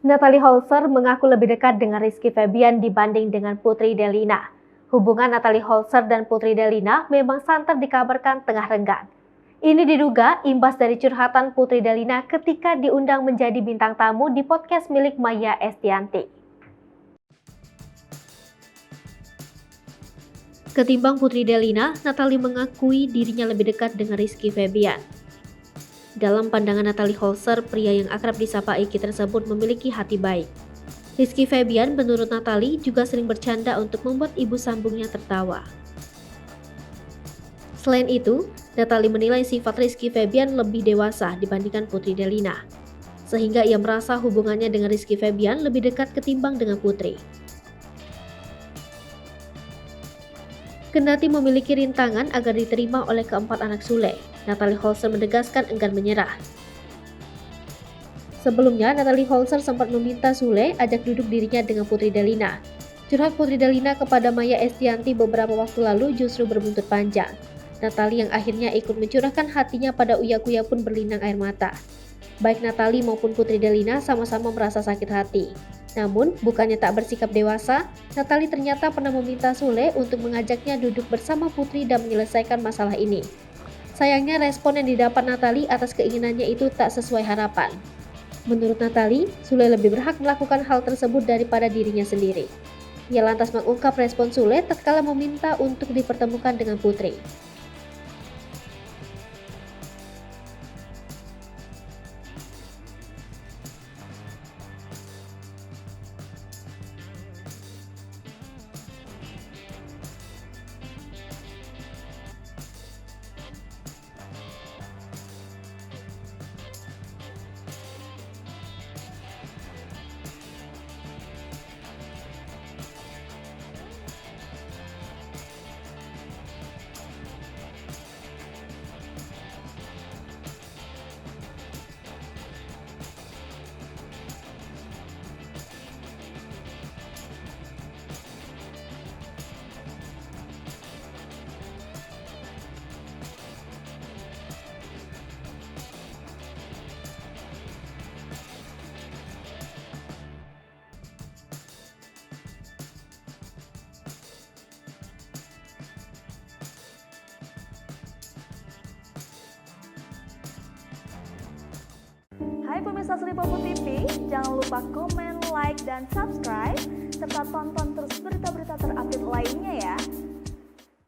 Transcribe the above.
Natalie Holzer mengaku lebih dekat dengan Rizky Febian dibanding dengan Putri Delina. Hubungan Natalie Holzer dan Putri Delina memang santer dikabarkan tengah renggang. Ini diduga imbas dari curhatan Putri Delina ketika diundang menjadi bintang tamu di podcast milik Maia Estianty. Ketimbang Putri Delina, Natalie mengakui dirinya lebih dekat dengan Rizky Febian. Dalam pandangan Natalie Holzer, pria yang akrab disapa Iki tersebut memiliki hati baik. Rizky Febian menurut Natalie juga sering bercanda untuk membuat ibu sambungnya tertawa. Selain itu, Natalie menilai sifat Rizky Febian lebih dewasa dibandingkan Putri Delina, sehingga ia merasa hubungannya dengan Rizky Febian lebih dekat ketimbang dengan Putri. Kendati memiliki rintangan agar diterima oleh keempat anak Sule, Natalie Holzer menegaskan enggan menyerah. Sebelumnya, Natalie Holzer sempat meminta Sule ajak duduk dirinya dengan Putri Delina. Curhat Putri Delina kepada Maia Estianty beberapa waktu lalu justru berbuntut panjang. Natalie yang akhirnya ikut mencurahkan hatinya pada Uya-Kuya pun berlinang air mata. Baik Natalie maupun Putri Delina sama-sama merasa sakit hati. Namun, bukannya tak bersikap dewasa, Natalie ternyata pernah meminta Sule untuk mengajaknya duduk bersama Putri dan menyelesaikan masalah ini. Sayangnya respon yang didapat Natalie atas keinginannya itu tak sesuai harapan. Menurut Natalie, Sule lebih berhak melakukan hal tersebut daripada dirinya sendiri. Ia lantas mengungkap respon Sule tatkala meminta untuk dipertemukan dengan Putri. Hai pemirsa Sri Popo TV, jangan lupa komen, like, dan subscribe, serta tonton terus berita-berita terupdate lainnya.